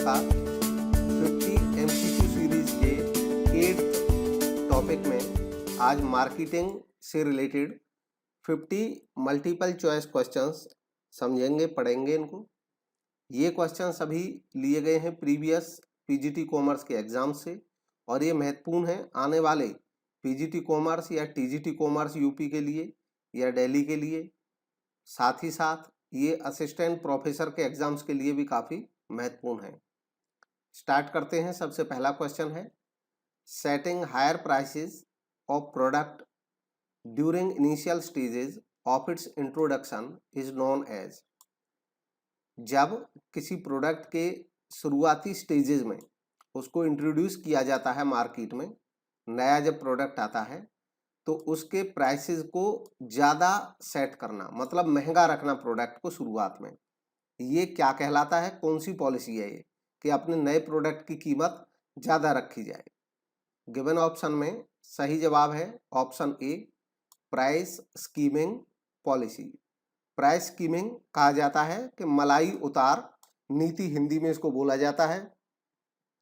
नमस्कार। 50 MCQ series के 8th topic में आज मार्केटिंग से रिलेटेड 50 मल्टीपल चॉइस क्वेश्चंस समझेंगे, पढ़ेंगे इनको। ये क्वेश्चंस अभी लिए गए हैं प्रीवियस पीजीटी कॉमर्स के एग्जाम से और ये महत्वपूर्ण है आने वाले पीजीटी कॉमर्स या टीजीटी कॉमर्स यूपी के लिए या दिल्ली के लिए। साथ ही साथ ये असिस्टेंट प्रोफेसर के एग्जाम्स के लिए भी काफ़ी महत्वपूर्ण है। स्टार्ट करते हैं। सबसे पहला क्वेश्चन है, setting higher prices of product during initial stages of its introduction is known as. जब किसी प्रोडक्ट के शुरुआती स्टेजेस में उसको इंट्रोड्यूस किया जाता है मार्केट में, नया जब प्रोडक्ट आता है तो उसके प्राइसेस को ज़्यादा सेट करना, मतलब महंगा रखना प्रोडक्ट को शुरुआत में, ये क्या कहलाता है? कौन सी पॉलिसी है ये कि अपने नए प्रोडक्ट की कीमत ज़्यादा रखी जाए? गिवन ऑप्शन में सही जवाब है option A, price skimming policy. Price skimming कहा जाता है कि मलाई उतार नीति, हिंदी में इसको बोला जाता है।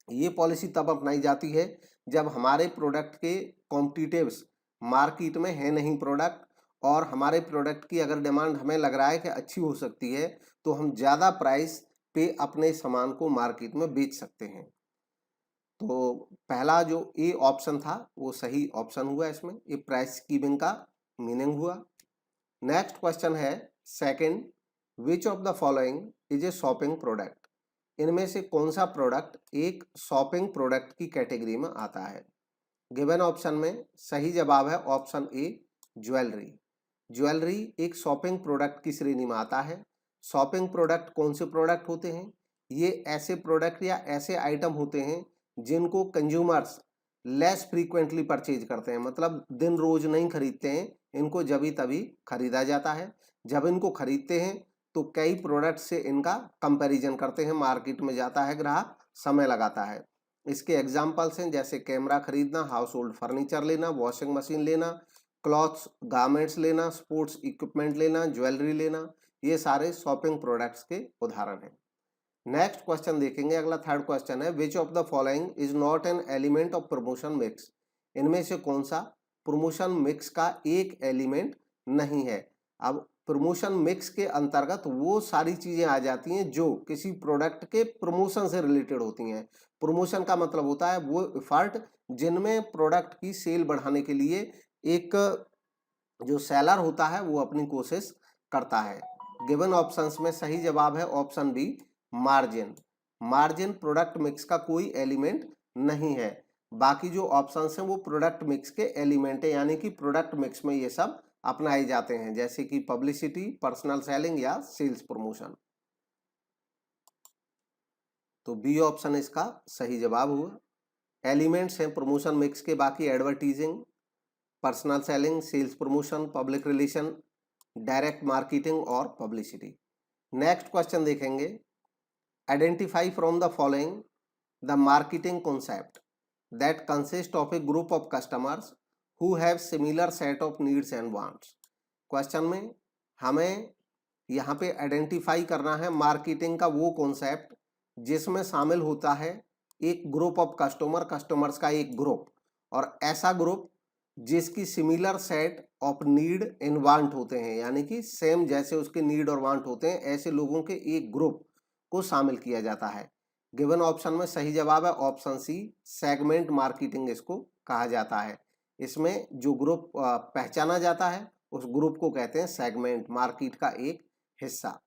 ये पॉलिसी तब अपनाई जाती है जब हमारे प्रोडक्ट के कॉम्पिटिटिव्स मार्केट में है नहीं प्रोडक्ट, और हमारे प्रोडक्ट की अगर डिमांड हमें लग रहा है कि अच्छी हो सकती है तो हम ज़्यादा प्राइस पे अपने सामान को मार्केट में बेच सकते हैं। तो पहला जो ए ऑप्शन था वो सही ऑप्शन हुआ। इसमें ये प्राइस स्कीमिंग का मीनिंग हुआ। नेक्स्ट क्वेश्चन है second, which of the following is a shopping product. इनमें से कौन सा प्रोडक्ट एक शॉपिंग प्रोडक्ट की कैटेगरी में आता है? गिवन ऑप्शन में सही जवाब है ऑप्शन ए, ज्वेलरी। ज्वेलरी एक शॉपिंग प्रोडक्ट की श्रेणी में आता है। शॉपिंग प्रोडक्ट कौन से प्रोडक्ट होते हैं? ये ऐसे प्रोडक्ट या ऐसे आइटम होते हैं जिनको कंज्यूमर्स लेस फ्रीक्वेंटली परचेज करते हैं, मतलब दिन रोज नहीं खरीदते हैं, इनको जभी तभी खरीदा जाता है। जब इनको खरीदते हैं तो कई प्रोडक्ट से इनका कंपैरिजन करते हैं, मार्केट में जाता है ग्राहक, समय लगाता है। इसके एग्जाम्पल्स हैं जैसे कैमरा खरीदना, हाउस होल्ड फर्नीचर लेना, वॉशिंग मशीन लेना, क्लॉथ्स गारमेंट्स लेना, स्पोर्ट्स इक्विपमेंट लेना, ज्वेलरी लेना, ये सारे शॉपिंग प्रोडक्ट्स के उदाहरण हैं। नेक्स्ट क्वेश्चन देखेंगे। अगला थर्ड क्वेश्चन है, which of the following is not an element of promotion mix. इनमें से कौन सा प्रमोशन मिक्स का एक एलिमेंट नहीं है? अब प्रमोशन मिक्स के अंतर्गत वो सारी चीजें आ जाती हैं जो किसी प्रोडक्ट के प्रमोशन से रिलेटेड होती हैं। प्रमोशन का मतलब होता है वो एफर्ट जिनमें प्रोडक्ट की सेल बढ़ाने के लिए एक जो सेलर होता है वो अपनी कोशिश करता है। गिवन ऑप्शंस में सही जवाब है option B, margin. Margin product mix का कोई एलिमेंट नहीं है। बाकी जो ऑप्शंस हैं वो प्रोडक्ट मिक्स के एलिमेंट है, यानी कि प्रोडक्ट मिक्स में ये सब अपनाए जाते हैं, जैसे कि पब्लिसिटी, पर्सनल सेलिंग या सेल्स प्रमोशन। तो बी ऑप्शन इसका सही जवाब हुआ। एलिमेंट्स हैं प्रमोशन मिक्स के बाकी advertising, personal selling, sales promotion, public relation, direct marketing और पब्लिसिटी। नेक्स्ट क्वेश्चन देखेंगे, identify from the following the marketing concept that consist of a group of customers who have similar set of needs and wants. Question में हमें यहाँ पे identify करना है marketing का वो कॉन्सेप्ट जिसमें शामिल होता है एक ग्रुप ऑफ कस्टमर्स का एक ग्रुप, और ऐसा ग्रुप जिसकी similar set of need and want होते हैं, यानी कि सेम जैसे उसके नीड और वांट होते हैं ऐसे लोगों के एक ग्रुप को शामिल किया जाता है। गिवन ऑप्शन में सही जवाब है ऑप्शन सी, सेगमेंट मार्केटिंग इसको कहा जाता है। इसमें जो ग्रुप पहचाना जाता है उस ग्रुप को कहते हैं सेगमेंट, मार्केट का एक हिस्सा।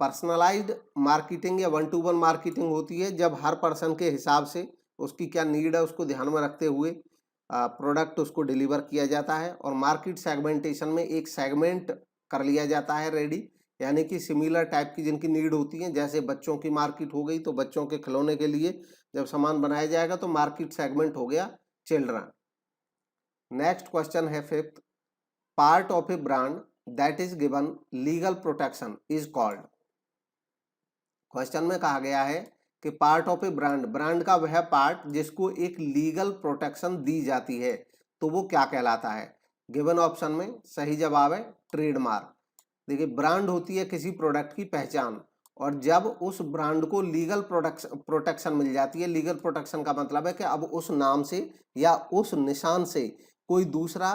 पर्सनलाइज्ड मार्केटिंग या वन टू वन मार्केटिंग होती है जब हर पर्सन के हिसाब से उसकी क्या नीड है उसको ध्यान में रखते हुए प्रोडक्ट उसको डिलीवर किया जाता है। और मार्केट सेगमेंटेशन में एक सेगमेंट कर लिया जाता है रेडी, यानी कि सिमिलर टाइप की जिनकी नीड होती है, जैसे बच्चों की मार्केट हो गई तो बच्चों के खिलौने के लिए जब सामान बनाया जाएगा तो मार्केट सेगमेंट हो गया चिल्ड्रन। नेक्स्ट क्वेश्चन है fifth, part of A brand that is given legal protection is called. Question में कहा गया है कि part of A brand, brand का वह पार्ट जिसको एक लीगल प्रोटेक्शन दी जाती है, तो वो क्या कहलाता है? गिवन ऑप्शन में सही जवाब है ट्रेडमार्क। देखिए, ब्रांड होती है किसी प्रोडक्ट की पहचान, और जब उस ब्रांड को लीगल प्रोटेक्शन मिल जाती है, लीगल प्रोटेक्शन का मतलब है कि अब उस नाम से या उस निशान से कोई दूसरा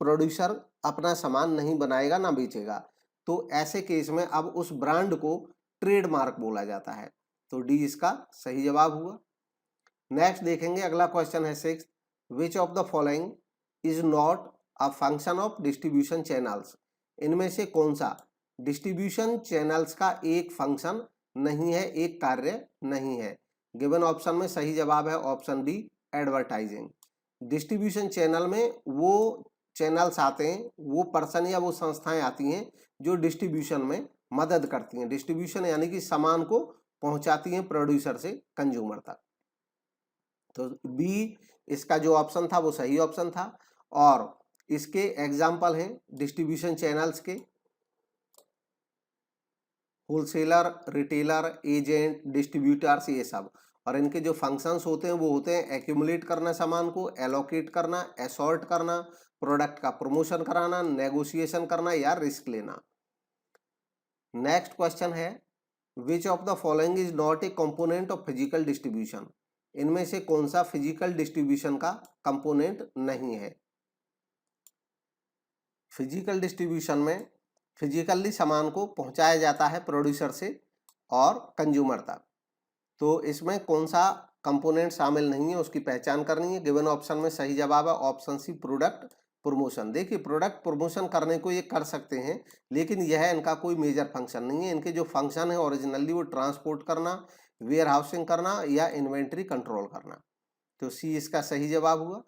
प्रोड्यूसर अपना सामान नहीं बनाएगा ना बेचेगा, तो ऐसे केस में अब उस ब्रांड को ट्रेडमार्क बोला जाता है। तो डी इसका सही जवाब हुआ। नेक्स्ट देखेंगे, अगला क्वेश्चन है 6, विच of the following is not a function of distribution channels. इनमें से कौन सा डिस्ट्रीब्यूशन चैनल्स का एक फंक्शन नहीं है, एक कार्य नहीं है। गिवन ऑप्शन में सही जवाब है option B, advertising. Distribution channel में वो चैनल्स आते हैं, वो पर्सन या वो संस्थाएं आती हैं जो डिस्ट्रीब्यूशन में मदद करती हैं। डिस्ट्रीब्यूशन यानी कि सामान को पहुंचाती हैं प्रोड्यूसर से कंज्यूमर तक। तो बी इसका जो ऑप्शन था वो सही ऑप्शन था। और इसके एग्जाम्पल हैं डिस्ट्रीब्यूशन चैनल्स के, होलसेलर, रिटेलर, एजेंट, डिस्ट्रीब्यूटर्स, ये सब। और इनके जो फंक्शंस होते हैं वो होते हैं एक्यूमुलेट करना सामान को, एलोकेट करना, असॉर्ट करना, प्रोडक्ट का प्रमोशन कराना, नेगोशिएशन करना या रिस्क लेना। नेक्स्ट क्वेश्चन है, which of the following is not A component of physical distribution. इनमें से कौन सा फिजिकल डिस्ट्रीब्यूशन का कंपोनेंट नहीं है। फिजिकल डिस्ट्रीब्यूशन में फिजिकली सामान को पहुंचाया जाता है प्रोड्यूसर से और कंज्यूमर तक, तो इसमें कौन सा कंपोनेंट शामिल नहीं है उसकी पहचान करनी है। गिवन ऑप्शन में सही जवाब है ऑप्शन सी, प्रोडक्ट प्रमोशन। देखिए प्रोडक्ट प्रमोशन करने को ये कर सकते हैं, लेकिन यह इनका कोई मेजर फंक्शन नहीं है। इनके जो फंक्शन है ओरिजिनली वो ट्रांसपोर्ट करना, वेयर हाउसिंग करना या इन्वेंट्री कंट्रोल करना। तो सी इसका सही जवाब हुआ।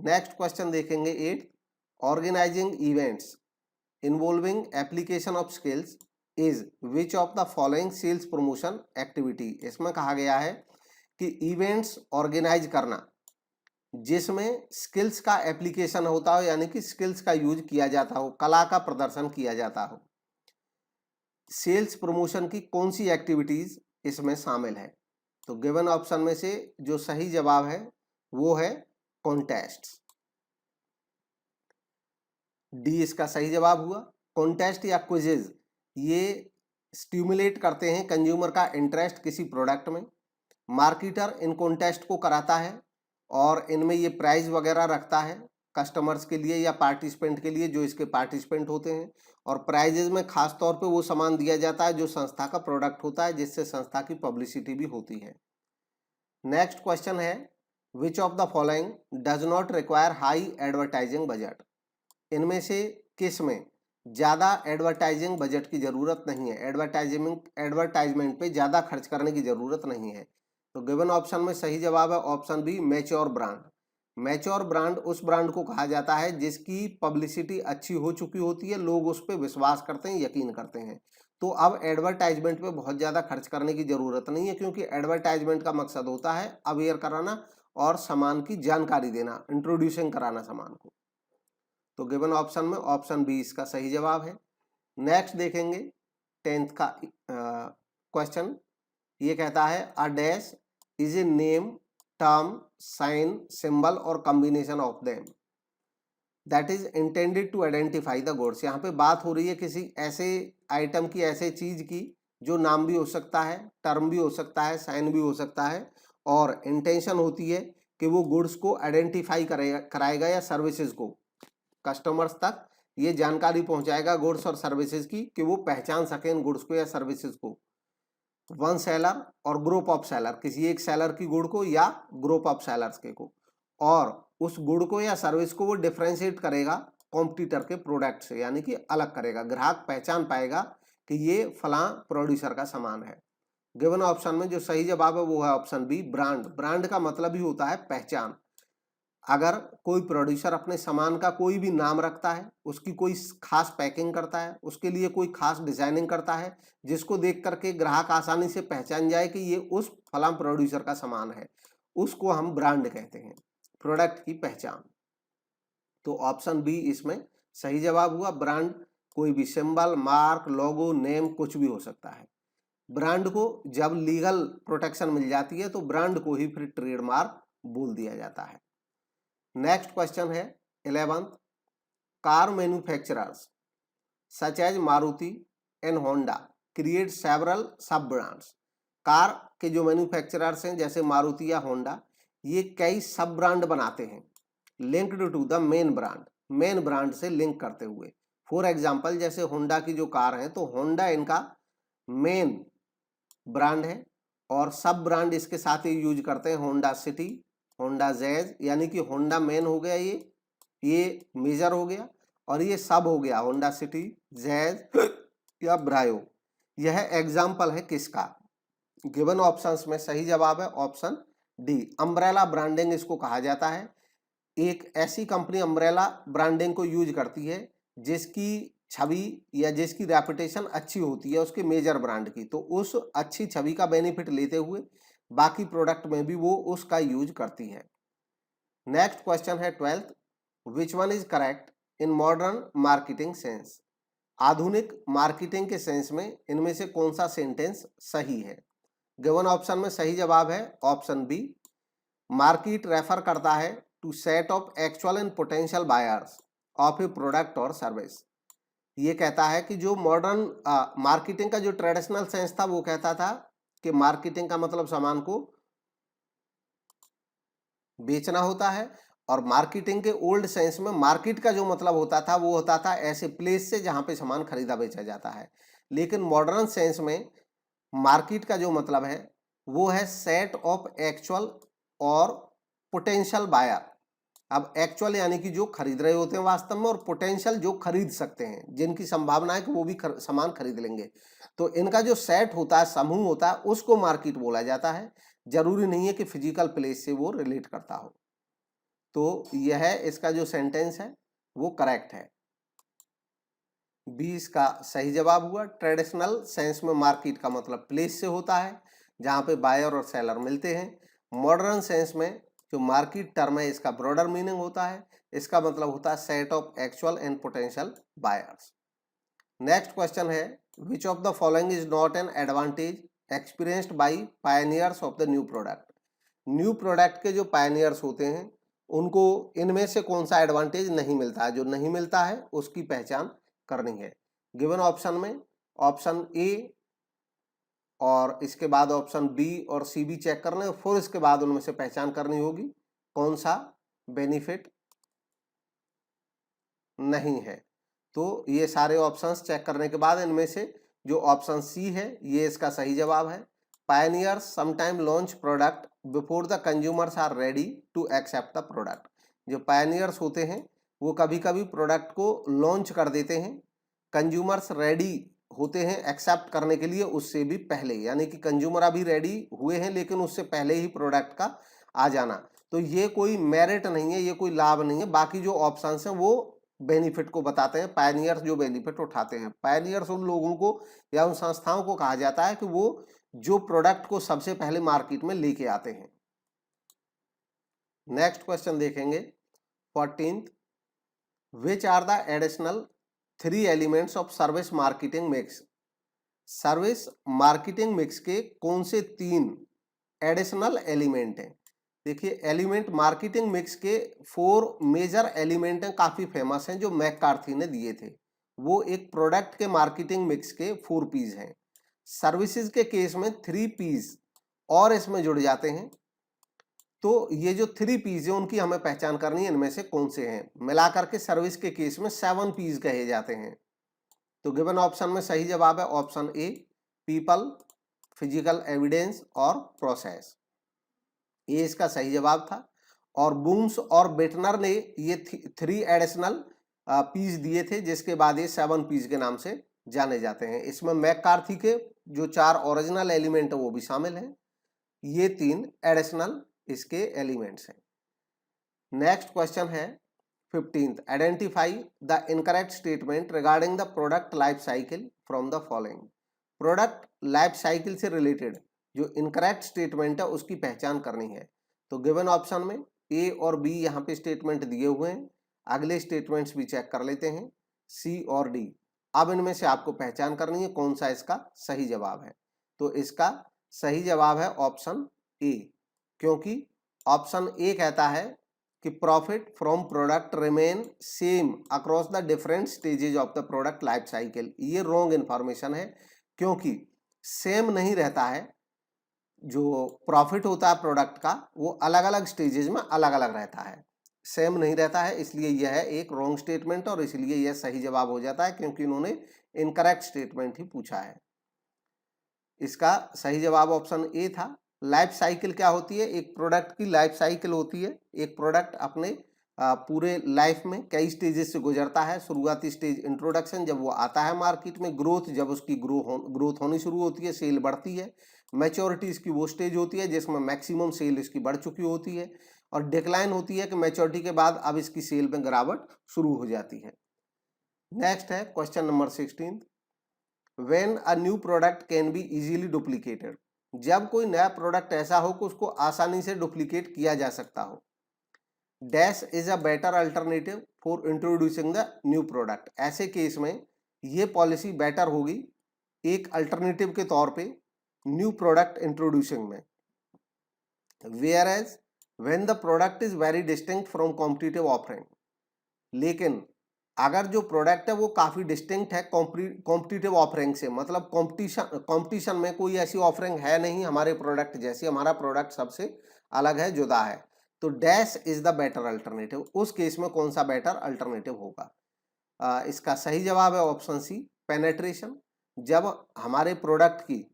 नेक्स्ट क्वेश्चन देखेंगे 8, organising events involving application of skills is which of the following sales promotion activity. इसमें कहा गया है कि इवेंट्स ऑर्गेनाइज करना जिसमें स्किल्स का एप्लीकेशन होता हो, यानी कि स्किल्स का यूज किया जाता हो, कला का प्रदर्शन किया जाता हो, सेल्स प्रमोशन की कौन सी एक्टिविटीज इसमें शामिल है। तो गिवन ऑप्शन में से जो सही जवाब है वो है कॉन्टेस्ट। डी इसका सही जवाब हुआ। कॉन्टेस्ट या क्विजेज ये स्टिमुलेट करते हैं कंज्यूमर का इंटरेस्ट किसी प्रोडक्ट में। मार्केटर इन कॉन्टेस्ट को कराता है और इनमें ये प्राइज वगैरह रखता है कस्टमर्स के लिए या पार्टिसिपेंट के लिए जो इसके पार्टिसिपेंट होते हैं। और प्राइजेज में खास तौर पे वो सामान दिया जाता है जो संस्था का प्रोडक्ट होता है, जिससे संस्था की पब्लिसिटी भी होती है। नेक्स्ट क्वेश्चन है, which of the following does not require high advertising budget. इनमें से किस में ज़्यादा एडवर्टाइजिंग बजट की ज़रूरत नहीं है, एडवर्टाइजमेंट पे ज़्यादा खर्च करने की ज़रूरत नहीं है। तो गिवन ऑप्शन में सही जवाब है option B, mature brand. Mature brand उस ब्रांड को कहा जाता है जिसकी पब्लिसिटी अच्छी हो चुकी होती है, लोग उस पर विश्वास करते हैं, यकीन करते हैं। तो अब एडवर्टाइजमेंट पे बहुत ज़्यादा खर्च करने की ज़रूरत नहीं है, क्योंकि एडवर्टाइजमेंट का मकसद होता है अवेयर कराना और सामान की जानकारी देना, इंट्रोड्यूसिंग कराना सामान को। तो गिवन ऑप्शन में ऑप्शन बी इसका सही जवाब है। नेक्स्ट देखेंगे 10th का क्वेश्चन। ये कहता है a dash is a name, term, sign, symbol और combination of them that is intended to identify the goods. यहाँ पे बात हो रही है किसी ऐसे आइटम की, ऐसे चीज की जो नाम भी हो सकता है, टर्म भी हो सकता है, साइन भी हो सकता है, और इंटेंशन होती है कि वो गुड्स को आइडेंटिफाई कराएगा या सर्विसेज को कस्टमर्स तक ये जानकारी पहुंचाएगा गुड्स और सर्विसेज की, कि वो पहचान सकें इन गुड्स को या सर्विसेज को। वन सेलर और ग्रुप ऑफ सेलर, किसी एक सेलर की गुड को या ग्रुप ऑफ सेलर्स के को, और उस गुड को या सर्विस को वो डिफ्रेंशिएट करेगा कॉम्पिटिटर के प्रोडक्ट से, यानी कि अलग करेगा। ग्राहक पहचान पाएगा कि ये फलां प्रोड्यूसर का सामान है। गिवन ऑप्शन में जो सही जवाब है वो है ऑप्शन बी, ब्रांड। ब्रांड का मतलब ही होता है पहचान। अगर कोई प्रोड्यूसर अपने सामान का कोई भी नाम रखता है, उसकी कोई खास पैकिंग करता है, उसके लिए कोई खास डिजाइनिंग करता है, जिसको देख करके ग्राहक आसानी से पहचान जाए कि ये उस फलां प्रोड्यूसर का सामान है, उसको हम ब्रांड कहते हैं, प्रोडक्ट की पहचान। तो ऑप्शन बी इसमें सही जवाब हुआ। ब्रांड कोई भी सिंबल, मार्क, लोगो, नेम कुछ भी हो सकता है। ब्रांड को जब लीगल प्रोटेक्शन मिल जाती है तो ब्रांड को ही फिर ट्रेडमार्क बोल दिया जाता है। नेक्स्ट क्वेश्चन है 11th, car manufacturers such as Maruti and Honda create several sub brands. Car के जो मैन्युफैक्चरर्स हैं जैसे मारुति या होंडा, ये कई सब ब्रांड बनाते हैं linked to the main brand, main brand से लिंक करते हुए। फॉर एग्जाम्पल जैसे होंडा की जो कार है तो होंडा इनका मेन ब्रांड है और सब ब्रांड इसके साथ ही यूज करते हैं, होंडा सिटी, होंडा जैज, यानी कि होंडा मेन हो गया, ये मेजर हो गया, और ये सब हो गया होंडा सिटी, जैज या ब्रायो। यह एग्जाम्पल है किसका? गिवन ऑप्शंस में सही जवाब है ऑप्शन डी, अम्ब्रेला ब्रांडिंग इसको कहा जाता है। एक ऐसी कंपनी अम्ब्रेला ब्रांडिंग को यूज करती है जिसकी छवि या जिसकी रेपुटेशन अच्छी होती है उसके मेजर ब्रांड की, तो उस अच्छी छवि का बेनिफिट लेते हुए बाकी प्रोडक्ट में भी वो उसका यूज करती है। नेक्स्ट क्वेश्चन है 12th, which one is correct in modern marketing sense? आधुनिक मार्केटिंग के सेंस में इनमें से कौन सा सेंटेंस सही है? गिवन ऑप्शन में सही जवाब है ऑप्शन बी, मार्केट रेफर करता है to set of actual and potential buyers of a product और सर्विस। ये कहता है कि जो मॉडर्न मार्केटिंग का जो ट्रेडिशनल सेंस था वो कहता था कि मार्केटिंग का मतलब सामान को बेचना होता है, और मार्केटिंग के ओल्ड सेंस में मार्केट का जो मतलब होता था वो होता था ऐसे प्लेस से जहां पे सामान खरीदा बेचा जाता है। लेकिन मॉडर्न सेंस में मार्केट का जो मतलब है वो है सेट ऑफ एक्चुअल और पोटेंशियल बायर। अब एक्चुअल यानी कि जो खरीद रहे होते हैं वास्तव में, और पोटेंशियल जो खरीद सकते हैं, जिनकी संभावना है कि वो भी सामान खरीद लेंगे। तो इनका जो सेट होता है, समूह होता है, उसको मार्केट बोला जाता है। जरूरी नहीं है कि फिजिकल प्लेस से वो रिलेट करता हो। तो यह इसका जो सेंटेंस है वो करेक्ट है, 20 का सही जवाब हुआ। ट्रेडिशनल सेंस में मार्केट का मतलब प्लेस से होता है जहां पे बायर और सेलर मिलते हैं। मॉडर्न सेंस में जो मार्केट टर्म है इसका ब्रॉडर मीनिंग होता है, इसका मतलब होता है set of actual and potential buyers. Next question है, which of the following is not an advantage experienced by pioneers of the new product? New product के जो पायनियर्स होते हैं उनको इनमें से कौन सा एडवांटेज नहीं मिलता है? जो नहीं मिलता है उसकी पहचान करनी है। गिवन ऑप्शन में ऑप्शन ए और इसके बाद ऑप्शन बी और सी भी चेक करने, और फिर इसके बाद उनमें से पहचान करनी होगी कौन सा बेनिफिट नहीं है। तो ये सारे ऑप्शंस चेक करने के बाद इनमें से जो ऑप्शन सी है ये इसका सही जवाब है। Pioneers sometime launch product before the consumers are ready to accept the product. जो पायनियर्स होते हैं वो कभी कभी प्रोडक्ट को लॉन्च कर देते हैं, कंज्यूमर्स रेडी होते हैं एक्सेप्ट करने के लिए उससे भी पहले, यानी कि कंज्यूमर अभी रेडी हुए हैं लेकिन उससे पहले ही प्रोडक्ट का आ जाना। तो ये कोई मेरिट नहीं है, ये कोई लाभ नहीं है। बाकी जो ऑप्शंस हैं वो बेनिफिट को बताते हैं, पायनियर्स जो बेनिफिट उठाते हैं। पायनियर्स उन लोगों को या उन संस्थाओं को कहा जाता है कि वो जो प्रोडक्ट को सबसे पहले मार्केट में लेके आते हैं। नेक्स्ट क्वेश्चन देखेंगे 14th, which are the additional 3 elements of service marketing mix? Service marketing mix के कौन से 3 एडिशनल एलिमेंट हैं? देखिए, एलिमेंट मार्केटिंग मिक्स के 4 मेजर एलिमेंट हैं, काफी फेमस हैं, जो मैककार्थी ने दिए थे। वो एक प्रोडक्ट के मार्केटिंग मिक्स के 4 पीस हैं। सर्विसेज के केस में 3 पीस और इसमें जुड़ जाते हैं। तो ये जो 3 पीस है उनकी हमें पहचान करनी है, इनमें से कौन से हैं। मिलाकर के सर्विस के केस में 7 पीस कहे जाते हैं। तो गिवन ऑप्शन में सही जवाब है ऑप्शन ए, पीपल, फिजिकल एविडेंस और प्रोसेस। ये इसका सही जवाब था। और बूम्स और बेटनर ने ये 3 एडिशनल पीस दिए थे, जिसके बाद ये 7 पीस के नाम से जाने जाते हैं। इसमें मैककार्थी के जो 4 ओरिजिनल एलिमेंट है वो भी शामिल हैं। ये 3 एडिशनल इसके एलिमेंट्स हैं। नेक्स्ट क्वेश्चन है 15th, identify the incorrect statement regarding the product life cycle from the following. Product life cycle से रिलेटेड जो इनकरेक्ट स्टेटमेंट है उसकी पहचान करनी है। तो गिवन ऑप्शन में ए और बी यहाँ पे स्टेटमेंट दिए हुए हैं, अगले स्टेटमेंट्स भी चेक कर लेते हैं, सी और डी। अब इनमें से आपको पहचान करनी है कौन सा इसका सही जवाब है। तो इसका सही जवाब है ऑप्शन ए, क्योंकि ऑप्शन ए कहता है कि profit from product remain same across the different stages of the product life cycle. ये रॉन्ग इंफॉर्मेशन है। क्योंकि सेम नहीं रहता है, जो प्रॉफिट होता है प्रोडक्ट का वो अलग अलग स्टेजेस में अलग अलग रहता है, सेम नहीं रहता है, इसलिए यह एक रॉन्ग स्टेटमेंट और इसलिए यह सही जवाब हो जाता है क्योंकि उन्होंने इनकरेक्ट स्टेटमेंट ही पूछा है। इसका सही जवाब ऑप्शन ए था। लाइफ साइकिल क्या होती है? एक प्रोडक्ट की लाइफ साइकिल होती है। एक प्रोडक्ट अपने पूरे लाइफ में कई स्टेजेस से गुजरता है। शुरुआती स्टेज इंट्रोडक्शन, जब वो आता है मार्केट में। ग्रोथ, जब उसकी ग्रोथ होनी शुरू होती है, सेल बढ़ती है। मैच्योरिटी इसकी वो स्टेज होती है जिसमें मैक्सिमम सेल इसकी बढ़ चुकी होती है। और डिक्लाइन होती है कि मैच्योरिटी के बाद अब इसकी सेल में गिरावट शुरू हो जाती है। नेक्स्ट है question number 16। When a new product can be easily duplicated, जब कोई नया प्रोडक्ट ऐसा हो कि उसको आसानी से डुप्लीकेट किया जा सकता हो। Dash is a better alternative for introducing the new product, ऐसे केस में ये पॉलिसी बेटर होगी एक अल्टरनेटिव के तौर पे न्यू प्रोडक्ट इंट्रोड्यूसिंग में। Whereas when the product is very distinct from competitive offering, लेकिन अगर जो प्रोडक्ट है वो काफी डिस्टिंक्ट है कॉम्पिटिटिव ऑफरिंग से, मतलब कंपटीशन में कोई ऐसी ऑफरिंग है नहीं हमारे प्रोडक्ट जैसी, हमारा प्रोडक्ट सबसे अलग है, जुदा है, तो dash is the better alternative. उस केस में कौन सा बेटर अल्टरनेटिव होगा? इसका सही जवाब है ऑप्शन सी, पेनेट्रेशन। जब हमारे प्रोडक्ट की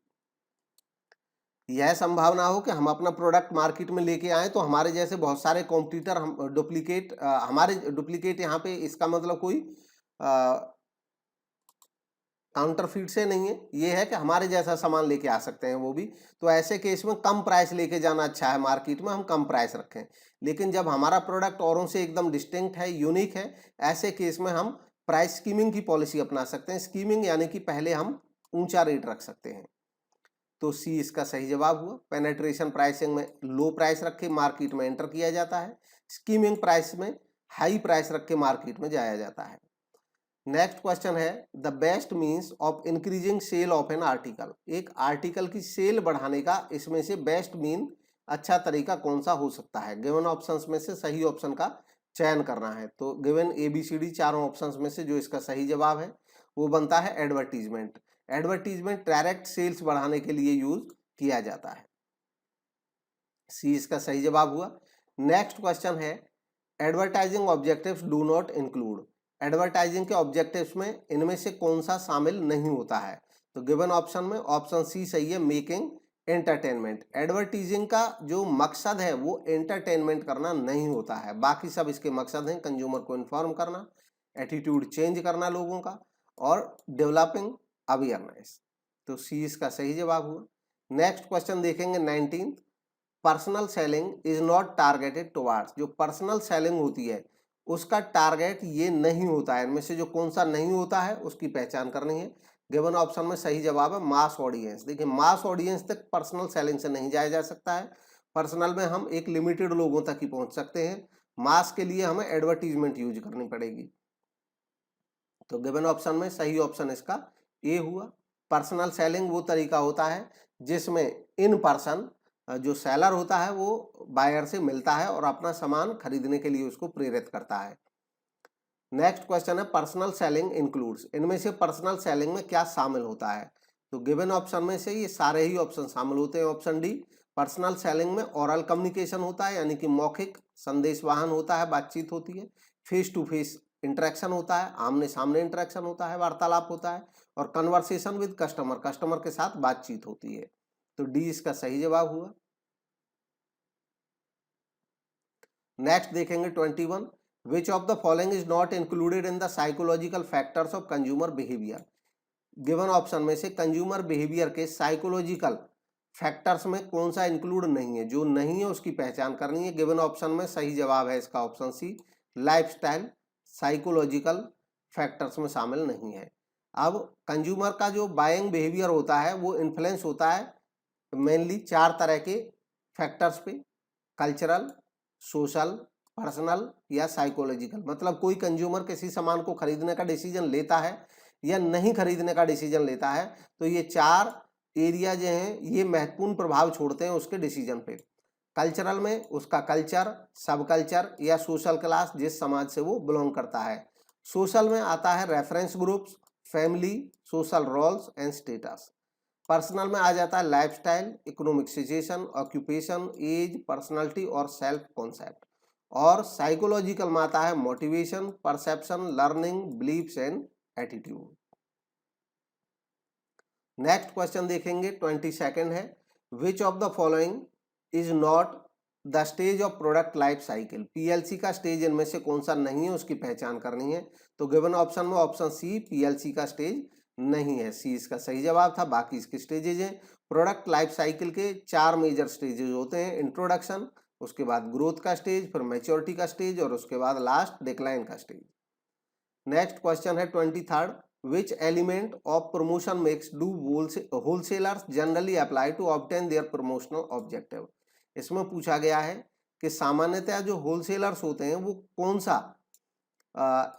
यह संभावना हो कि हम अपना प्रोडक्ट मार्केट में लेके आए तो हमारे जैसे बहुत सारे कॉम्पिटिटर हम हमारे डुप्लीकेट यहाँ पे, इसका मतलब कोई काउंटरफीट से नहीं है, ये है कि हमारे जैसा सामान लेके आ सकते हैं वो भी। तो ऐसे केस में कम प्राइस लेके जाना अच्छा है, मार्केट में हम कम प्राइस रखें। लेकिन जब हमारा प्रोडक्ट औरों से एकदम डिस्टिंक्ट है, यूनिक है, ऐसे केस में हम प्राइस स्कीमिंग की पॉलिसी अपना सकते हैं। स्कीमिंग यानी कि पहले हम ऊंचा रेट रख सकते हैं। तो सी इसका सही जवाब हुआ। पेनेट्रेशन प्राइसिंग में लो प्राइस रख के मार्केट में एंटर किया जाता है। स्कीमिंग प्राइस में हाई प्राइस रख के मार्केट में जाया जाता है। नेक्स्ट क्वेश्चन है the best means of increasing sale of an article, एक आर्टिकल की सेल बढ़ाने का इसमें से बेस्ट मीन अच्छा तरीका कौन सा हो सकता है? गिवन ऑप्शंस में से सही ऑप्शन का चयन करना है। तो गिवन ABCD चारों ऑप्शंस में से जो इसका सही जवाब है वो बनता है एडवर्टीजमेंट। एडवर्टीजमेंट डायरेक्ट सेल्स बढ़ाने के लिए यूज किया जाता है। सी इसका सही जवाब हुआ। नेक्स्ट क्वेश्चन है advertising objectives do not include, advertising के ऑब्जेक्टिव्स में इनमें से कौन सा शामिल नहीं होता है? तो गिवन ऑप्शन में ऑप्शन सी सही है, मेकिंग एंटरटेनमेंट। एडवर्टाइजिंग का जो मकसद है वो एंटरटेनमेंट करना नहीं होता है, बाकी सब इसके मकसद हैं कंज्यूमर को इन्फॉर्म करना, एटीट्यूड चेंज करना लोगों का, और डेवलपिंग अवेयरनेस। तो सी इसका सही जवाब हुआ। नेक्स्ट क्वेश्चन देखेंगे 19। Personal selling is not targeted towards, जो पर्सनल सेलिंग होती है उसका टारगेट ये नहीं होता है। इनमें से जो कौन सा नहीं होता है उसकी पहचान करनी है। गिवन ऑप्शन में सही जवाब है मास ऑडियंस। देखिए मास ऑडियंस तक पर्सनल सेलिंग से नहीं जाया जा सकता है। पर्सनल में हम एक लिमिटेड लोगों तक ही पहुंच सकते हैं, मास के लिए हमें एडवर्टीजमेंट यूज करनी पड़ेगी। तो गिवन ऑप्शन में सही ऑप्शन इसका ए हुआ। पर्सनल सेलिंग वो तरीका होता है जिसमें इन पर्सन जो सेलर होता है वो बायर से मिलता है और अपना सामान खरीदने के लिए उसको प्रेरित करता है। नेक्स्ट क्वेश्चन है पर्सनल सेलिंग इंक्लूड्स, इनमें से पर्सनल सेलिंग में क्या शामिल होता है? तो गिवन ऑप्शन में से ये सारे ही ऑप्शन शामिल होते हैं। ऑप्शन डी, पर्सनल सेलिंग में ओरल कम्युनिकेशन होता है, यानी कि मौखिक संदेशवाहन होता है, बातचीत होती है। फेस टू फेस इंटरेक्शन होता है, आमने सामने इंटरेक्शन होता है, वार्तालाप होता है। और कन्वर्सेशन विद कस्टमर, कस्टमर के साथ बातचीत होती है। तो डी इसका सही जवाब हुआ। नेक्स्ट देखेंगे 21। विच of the following is not included in the psychological factors of consumer behaviour, given option में से कंज्यूमर बिहेवियर के साइकोलॉजिकल फैक्टर्स में कौन सा इंक्लूड नहीं है? जो नहीं है उसकी पहचान करनी है। गिवन ऑप्शन में सही जवाब है इसका option C, lifestyle psychological factors में शामिल नहीं है। अब कंज्यूमर का जो बाइंग बिहेवियर होता है वो इन्फ्लुएंस होता है मेनली 4 तरह के फैक्टर्स पे, कल्चरल, सोशल, पर्सनल या साइकोलॉजिकल। मतलब कोई कंज्यूमर किसी सामान को खरीदने का डिसीजन लेता है या नहीं खरीदने का डिसीजन लेता है, तो ये 4 एरिया जो हैं ये महत्वपूर्ण प्रभाव छोड़ते हैं उसके डिसीजन पे। कल्चरल में उसका कल्चर, सब कल्चर या सोशल क्लास, जिस समाज से वो बिलोंग करता है। सोशल में आता है reference groups, family, social roles and status. Personal में आ जाता है lifestyle, economic situation, occupation, age, personality और सेल्फ कॉन्सेप्ट। और साइकोलॉजिकल में आता है motivation, perception, learning, beliefs and attitude. Next question देखेंगे 22nd है, which of the following is not the stage of product life cycle. PLC का stage इनमें से कौन सा नहीं है, उसकी पहचान करनी है। तो गिवन ऑप्शन में ऑप्शन सी पीएलसी का स्टेज नहीं है, सी इसका सही जवाब था। बाकी इसके स्टेजेज हैं। प्रोडक्ट लाइफ साइकिल के 4 मेजर स्टेजेज होते हैं, इंट्रोडक्शन, उसके बाद ग्रोथ का स्टेज, फिर मैच्योरिटी का स्टेज और उसके बाद लास्ट डिक्लाइन का स्टेज। नेक्स्ट क्वेश्चन है 23rd, which element of promotion mix do wholesalers generally apply to obtain their promotional objective। इसमें पूछा गया है कि सामान्यतः जो होलसेलर्स होते हैं वो कौन सा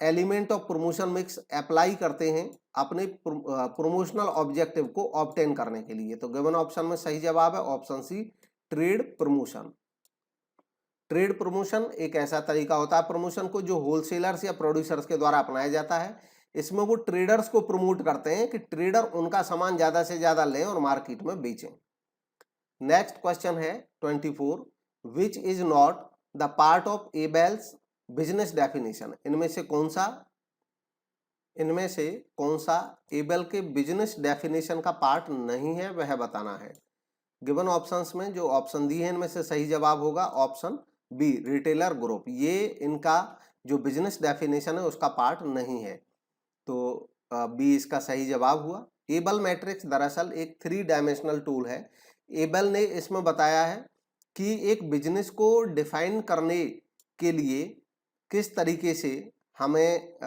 element of promotion mix apply करते हैं अपने प्रमोशनल ऑब्जेक्टिव को ऑब्टेन करने के लिए। तो गिवन ऑप्शन में सही जवाब है option C trade promotion. Trade promotion एक ऐसा तरीका होता है प्रमोशन को जो होलसेलर्स या प्रोड्यूसर्स के द्वारा अपनाया जाता है। इसमें वो ट्रेडर्स को प्रमोट करते हैं कि ट्रेडर उनका सामान ज्यादा से ज्यादा लें और मार्केट में बेचें। नेक्स्ट क्वेश्चन है 24, which is not the part of Abell's business definition. इनमें से कौन सा एबेल के बिजनेस डेफिनेशन का पार्ट नहीं है, वह बताना है। गिवन ऑप्शंस में जो ऑप्शन दिए हैं इनमें से सही जवाब होगा ऑप्शन बी रिटेलर ग्रुप। ये इनका जो बिजनेस डेफिनेशन है उसका पार्ट नहीं है, तो बी इसका सही जवाब हुआ। एबल मैट्रिक्स दरअसल एक 3 डायमेंशनल टूल है। एबल ने इसमें बताया है कि एक बिजनेस को डिफाइन करने के लिए किस तरीके से हमें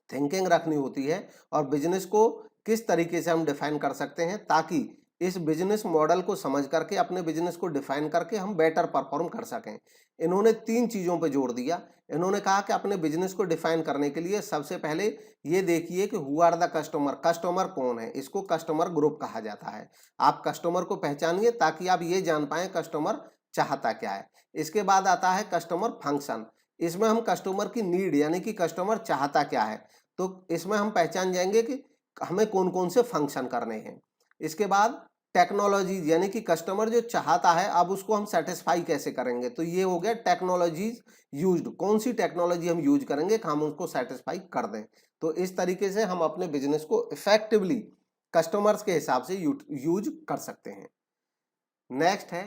थिंकिंग रखनी होती है और बिजनेस को किस तरीके से हम डिफाइन कर सकते हैं, ताकि इस बिजनेस मॉडल को समझ करके अपने बिजनेस को डिफाइन करके हम बेटर परफॉर्म कर सकें। इन्होंने 3 चीजों पे जोर दिया। इन्होंने कहा कि अपने बिजनेस को डिफाइन करने के लिए सबसे पहले ये देखिए कि who are the customer, customer कौन है। इसको कस्टमर ग्रुप कहा जाता है। आप कस्टमर को पहचानिए ताकि आप ये जान पाए कस्टमर चाहता क्या है। इसके बाद आता है कस्टमर फंक्शन। इसमें हम कस्टमर की नीड यानी कि कस्टमर चाहता क्या है, तो इसमें हम पहचान जाएंगे कि हमें कौन कौन से फंक्शन करने हैं। इसके बाद टेक्नोलॉजीज यानी कि कस्टमर जो चाहता है अब उसको हम सेटिस्फाई कैसे करेंगे, तो ये हो गया टेक्नोलॉजीज यूज्ड, कौन सी टेक्नोलॉजी हम यूज करेंगे कि हम उसको सेटिस्फाई कर दें। तो इस तरीके से हम अपने बिजनेस को इफेक्टिवली कस्टमर्स के हिसाब से यूज कर सकते हैं। नेक्स्ट है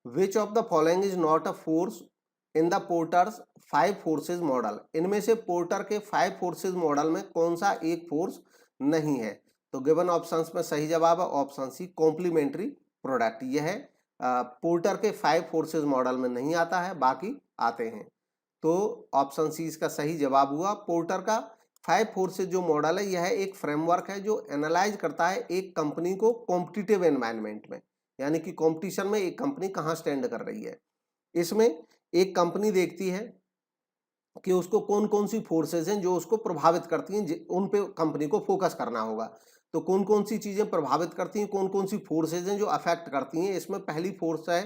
which of the following is not a force in the porters 5 forces model. इनमें से पोर्टर के 5 फोर्सेज मॉडल में कौन सा एक फोर्स नहीं है। तो गिवन ऑप्शंस में सही जवाब है ऑप्शन सी कॉम्प्लीमेंट्री प्रोडक्ट। यह है पोर्टर के 5 फोर्सेज मॉडल में नहीं आता है, बाकी आते हैं। तो ऑप्शन सी इसका सही जवाब हुआ। पोर्टर का 5 फोर्सेज जो मॉडल है यह एक फ्रेमवर्क है जो एनालाइज करता है एक कंपनी को कॉम्पिटिटिव एनवायरनमेंट में, यानी कि कॉम्पिटिशन में एक कंपनी कहाँ स्टैंड कर रही है। इसमें एक कंपनी देखती है कि उसको कौन कौन सी फोर्सेज हैं जो उसको प्रभावित करती हैं, उन पे कंपनी को फोकस करना होगा। तो कौन कौन सी चीजें प्रभावित करती हैं, कौन कौन सी फोर्सेज हैं जो अफेक्ट करती हैं। इसमें पहली फोर्स है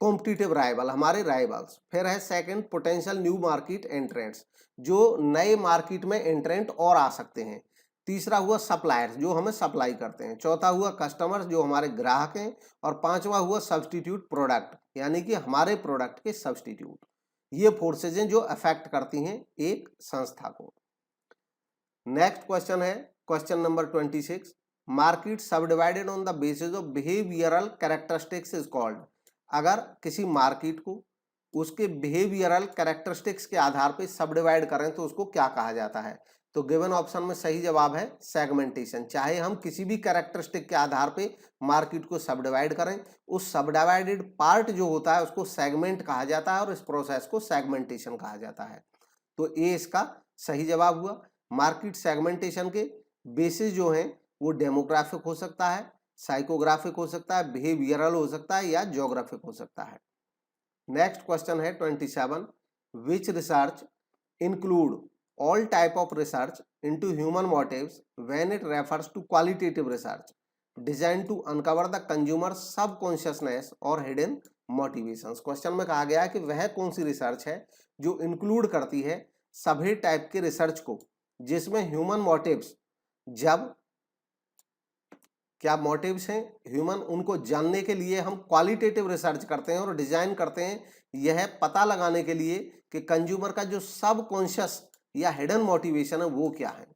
कॉम्पिटिटिव राइवल, हमारे राइवल्स। फिर है second potential new market entrants, जो नए मार्केट में एंट्रेंट और आ सकते हैं। तीसरा हुआ सप्लायर्स, जो हमें सप्लाई करते हैं। चौथा हुआ कस्टमर्स, जो हमारे ग्राहक हैं। और पांचवा हुआ सब्सटीट्यूट प्रोडक्ट, यानी कि हमारे प्रोडक्ट के सब्सटीट्यूट। ये फोर्सेज हैं जो अफेक्ट करती हैं एक संस्था को। नेक्स्ट क्वेश्चन है question number 26, market subdivided on the basis of behavioural characteristics is called. अगर किसी मार्केट को उसके बिहेवियरल कैरेक्टरिस्टिक्स के आधार पर सबडिवाइड करें तो उसको क्या कहा जाता है। तो गिवन ऑप्शन में सही जवाब है सेगमेंटेशन। चाहे हम किसी भी कैरेक्टरिस्टिक के आधार पे मार्केट को सबडिवाइड करें, उस सबडिवाइडेड पार्ट जो होता है उसको सेगमेंट कहा जाता है और इस प्रोसेस को सेगमेंटेशन कहा जाता है। तो ए इसका सही जवाब हुआ। मार्केट सेगमेंटेशन के बेसिस जो हैं वो डेमोग्राफिक हो सकता है, साइकोग्राफिक हो सकता है, बिहेवियरल हो सकता है या ज्योग्राफिक हो सकता है। नेक्स्ट क्वेश्चन है 27, which research include all type of research into human motives when it refers to qualitative research designed to uncover the consumer subconsciousness or hidden motivations। Question में कहा गया है कि वह कौन सी रिसर्च है जो इंक्लूड करती है सभी टाइप के रिसर्च को जिसमें ह्यूमन मोटिव्स, जब क्या मोटिव्स हैं ह्यूमन, उनको जानने के लिए हम क्वालिटेटिव रिसर्च करते हैं और डिजाइन करते हैं, यह पता लगाने के लिए कि कंज्यूमर का जो सबकॉन्शियस या हिडन मोटिवेशन है वो क्या है।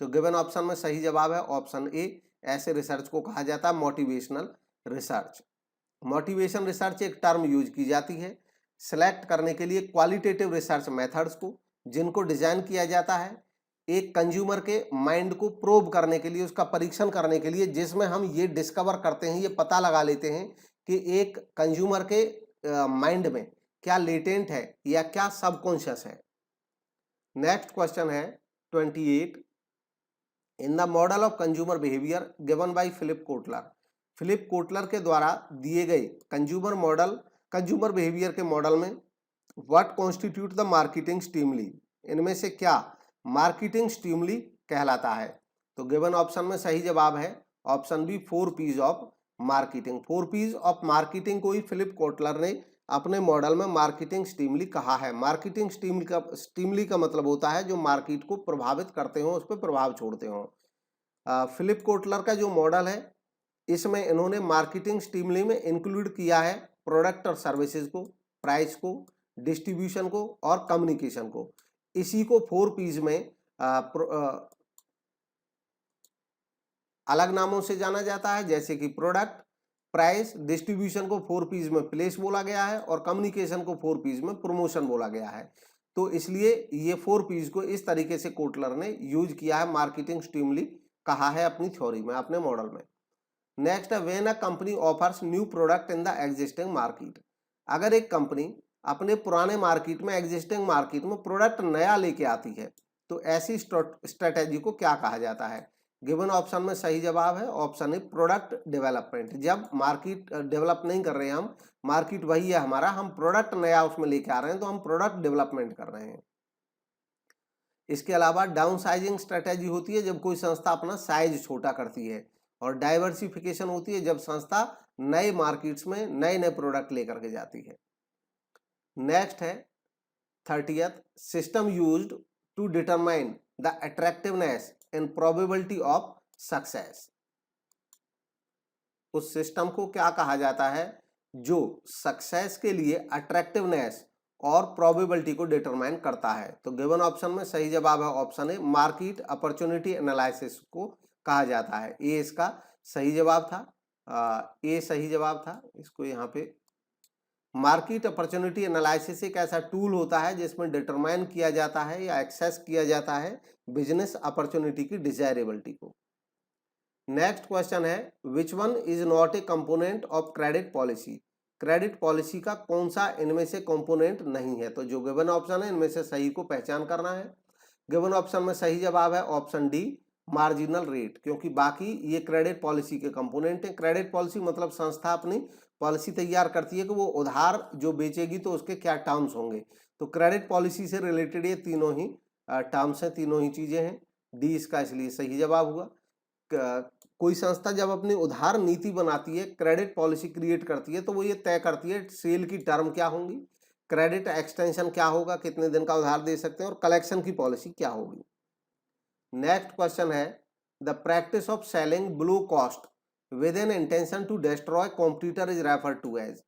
तो गिवन ऑप्शन में सही जवाब है ऑप्शन ए। ऐसे रिसर्च को कहा जाता है मोटिवेशनल रिसर्च। मोटिवेशन रिसर्च एक टर्म यूज की जाती है सिलेक्ट करने के लिए क्वालिटेटिव रिसर्च मेथड्स को, जिनको डिजाइन किया जाता है एक कंज्यूमर के माइंड को प्रोब करने के लिए, उसका परीक्षण करने के लिए, जिसमें हम ये डिस्कवर करते हैं, ये पता लगा लेते हैं कि एक कंज्यूमर के माइंड में क्या लेटेंट है या क्या सबकॉन्शियस है। नेक्स्ट क्वेश्चन है 28। In the model of consumer behaviour given by Philip Kotler, Philip Kotler के द्वारा दिए गए कंज्यूमर मॉडल, कंज्यूमर बिहेवियर के मॉडल में what constitute the marketing stimuli, इनमें से क्या मार्केटिंग स्टिमुली कहलाता है। तो गिवन ऑप्शन में सही जवाब है option B 4 P's of marketing. 4 P's of marketing को ही फिलिप कोटलर ने अपने मॉडल में मार्केटिंग स्टिमुली कहा है। मार्केटिंग स्टिमुली का मतलब होता है जो मार्केट को प्रभावित करते हो, उस पर प्रभाव छोड़ते हो। फिलिप कोटलर का जो मॉडल है इसमें इन्होंने मार्केटिंग स्टिमुली में इंक्लूड किया है प्रोडक्ट और सर्विसेज को, प्राइस को, डिस्ट्रीब्यूशन को और कम्युनिकेशन को। इसी को 4 P's में अलग नामों से जाना जाता है, जैसे कि प्रोडक्ट, प्राइस, डिस्ट्रीब्यूशन को 4 P's में प्लेस बोला गया है और कम्युनिकेशन को 4 P's में प्रमोशन बोला गया है। तो इसलिए ये 4 P's को इस तरीके से कोटलर ने यूज किया है, मार्केटिंग स्टिमुली कहा है अपनी थ्योरी में, अपने मॉडल में। नेक्स्ट है when a company offers new product in the existing market, अगर एक कंपनी अपने पुराने मार्केट में, एग्जिस्टिंग मार्केट में प्रोडक्ट नया लेके आती है तो ऐसी स्ट्रेटेजी को क्या कहा जाता है। गिवन ऑप्शन में सही जवाब है ऑप्शन ए प्रोडक्ट डेवलपमेंट। जब मार्केट डेवलप नहीं कर रहे हैं हम, मार्केट वही है हमारा, हम प्रोडक्ट नया उसमें लेके आ रहे हैं तो हम प्रोडक्ट डेवलपमेंट कर रहे हैं। इसके अलावा डाउन साइजिंग स्ट्रेटेजी होती है जब कोई संस्था अपना साइज छोटा करती है, और डाइवर्सिफिकेशन होती है जब संस्था नए मार्केट्स में नए नए प्रोडक्ट लेकर के जाती है। नेक्स्ट है 30th system used to determine the attractiveness and probability of success, उस सिस्टम को क्या कहा जाता है जो सक्सेस के लिए अट्रैक्टिवनेस और प्रोबेबिलिटी को डिटरमाइन करता है। तो गिवन ऑप्शन में सही जवाब है ऑप्शन ए मार्केट अपॉर्चुनिटी एनालिसिस को कहा जाता है। ए इसका सही जवाब था, ए सही जवाब था। इसको यहाँ पे मार्केट अपॉर्चुनिटी एनालिसिस एक ऐसा टूल होता है जिसमें डिटरमाइन किया जाता है या एक्सेस किया जाता है बिजनेस अपॉर्चुनिटी की डिजायरेबिलिटी को। नेक्स्ट क्वेश्चन है which one is not A component of credit policy, credit policy का कौन सा इनमें से कंपोनेंट नहीं है। तो जो गिवन ऑप्शन है इनमें से सही को पहचान करना है। गिवन ऑप्शन में सही जवाब है ऑप्शन डी मार्जिनल रेट, क्योंकि बाकी ये क्रेडिट पॉलिसी के कंपोनेंट है। क्रेडिट पॉलिसी मतलब संस्था अपनी पॉलिसी तैयार करती है कि वो उधार जो बेचेगी तो उसके क्या टर्म्स होंगे। तो क्रेडिट पॉलिसी से रिलेटेड ये तीनों ही टर्म्स हैं, तीनों ही चीजें हैं। डी इसका इसलिए सही जवाब हुआ। कोई संस्था जब अपनी उधार नीति बनाती है, क्रेडिट पॉलिसी क्रिएट करती है, तो वो ये तय करती है सेल की टर्म क्या होंगी, क्रेडिट एक्सटेंशन क्या होगा, कितने दिन का उधार दे सकते हैं, और कलेक्शन की पॉलिसी क्या होगी। नेक्स्ट क्वेश्चन है the practice of selling below cost with an intention to destroy competitor is referred to as.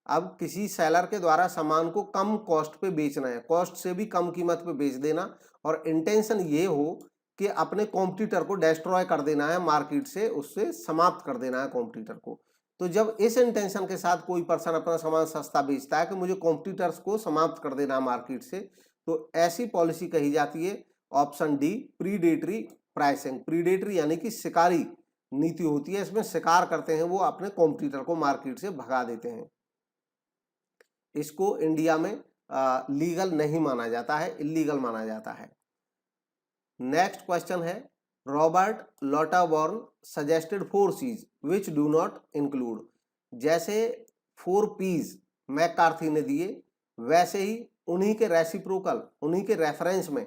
अब किसी सेलर के द्वारा सामान को कम कॉस्ट पे बेचना है, कॉस्ट से भी कम कीमत पे बेच देना, और इंटेंशन ये हो कि अपने कॉम्पिटिटर को डिस्ट्रॉय कर देना है मार्केट से, उससे समाप्त कर देना है कॉम्पिटिटर को। तो जब इस इंटेंशन के साथ कोई पर्सन अपना सामान सस्ता बेचता है कि मुझे कॉम्पिटिटर्स को समाप्त कर देना है मार्केट से, तो ऐसी पॉलिसी कही जाती है option D predatory pricing. Predatory यानी कि शिकारी नीति होती है, इसमें शिकार करते हैं वो अपने कॉम्पिटिटर को मार्केट से भगा देते हैं। इसको इंडिया में लीगल नहीं माना जाता है, इलीगल माना जाता है। नेक्स्ट क्वेश्चन है Robert Lauterborn suggested 4 C's which do not include. जैसे 4 P's मैकार्थी ने दिए, वैसे ही उन्हीं के रेसिप्रोकल, उन्हीं के रेफरेंस में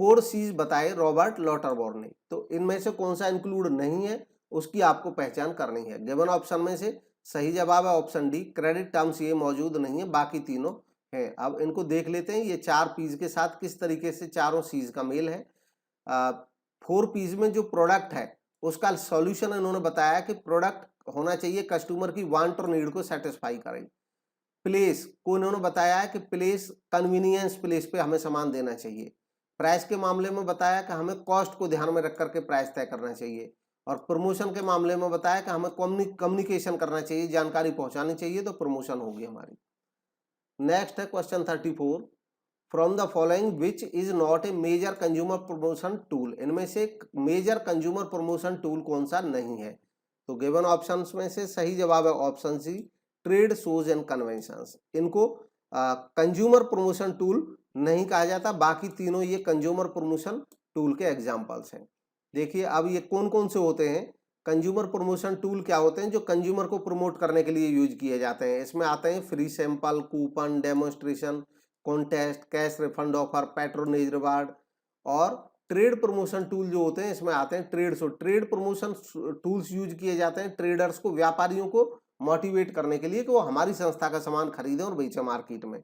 4 C's बताए रॉबर्ट लॉटाबॉर्न ने। तो इनमें से कौन सा इंक्लूड नहीं है उसकी आपको पहचान करनी है। गिवन ऑप्शन में से सही जवाब है ऑप्शन डी क्रेडिट टर्म्स ये मौजूद नहीं है, बाकी तीनों है। अब इनको देख लेते हैं, ये 4 पीज के साथ किस तरीके से चारों सीज का मेल है। 4 पीज में जो प्रोडक्ट है उसका सॉल्यूशन इन्होंने बताया कि प्रोडक्ट होना चाहिए कस्टमर की वांट और नीड को सेटिस्फाई करें। प्लेस को इन्होंने बताया है कि प्लेस कन्वीनियंस प्लेस पे हमें सामान देना चाहिए। प्राइस के मामले में बताया कि हमें कॉस्ट को ध्यान में रख करके प्राइस तय करना चाहिए। और प्रमोशन के मामले में बताया कि हमें कम्युनिकेशन करना चाहिए, जानकारी पहुंचानी चाहिए, तो प्रमोशन होगी हमारी। नेक्स्ट है question 34, from the following which is not a major consumer promotion tool. इनमें से मेजर कंज्यूमर प्रमोशन टूल कौन सा नहीं है। तो गिवन ऑप्शंस में से सही जवाब है option C, trade shows and conventions. इनको कंज्यूमर प्रमोशन टूल नहीं कहा जाता, बाकी तीनों ये कंज्यूमर प्रमोशन टूल के एग्जांपल्स हैं। देखिए अब ये कौन कौन से होते हैं कंज्यूमर प्रमोशन टूल, क्या होते हैं जो कंज्यूमर को प्रमोट करने के लिए यूज किए जाते हैं। इसमें आते हैं free sample, coupon, demonstration, contest, cash refund offer, patronage reward. और ट्रेड प्रमोशन टूल जो होते हैं इसमें आते हैं trade show. Trade promotion tools use किए जाते हैं ट्रेडर्स को, व्यापारियों को मोटिवेट करने के लिए कि वो हमारी संस्था का सामान खरीदें और बेचें मार्केट में।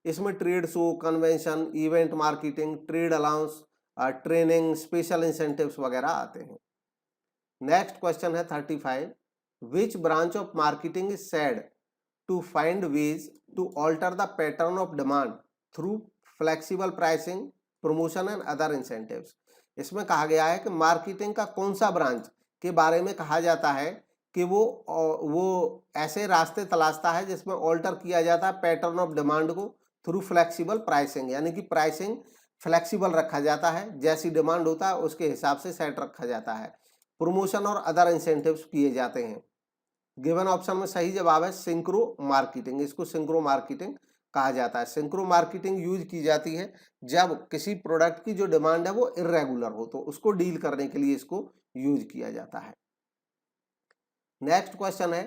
इसमें trade show, convention, event marketing, trade allowance, training, special incentives वगैरह आते हैं। नेक्स्ट क्वेश्चन है 35, which branch of marketing is said to find ways to alter the pattern of demand through flexible pricing, promotion and other incentives. इसमें कहा गया है कि marketing का कौन सा ब्रांच के बारे में कहा जाता है कि वो ऐसे रास्ते तलाशता है जिसमें ऑल्टर किया जाता है पैटर्न ऑफ डिमांड को थ्रू फ्लेक्सिबल प्राइसिंग, यानी कि प्राइसिंग फ्लेक्सिबल रखा जाता है, जैसी डिमांड होता है उसके हिसाब से सेट रखा जाता है। प्रमोशन और अदर इंसेंटिव्स किए जाते हैं। गिवन ऑप्शन में सही जवाब है सिंक्रो मार्केटिंग। इसको सिंक्रो मार्केटिंग कहा जाता है। सिंक्रो मार्केटिंग यूज की जाती है जब किसी प्रोडक्ट की जो डिमांड है वो इर्रेगुलर हो, तो उसको डील करने के लिए इसको यूज किया जाता है। नेक्स्ट क्वेश्चन है,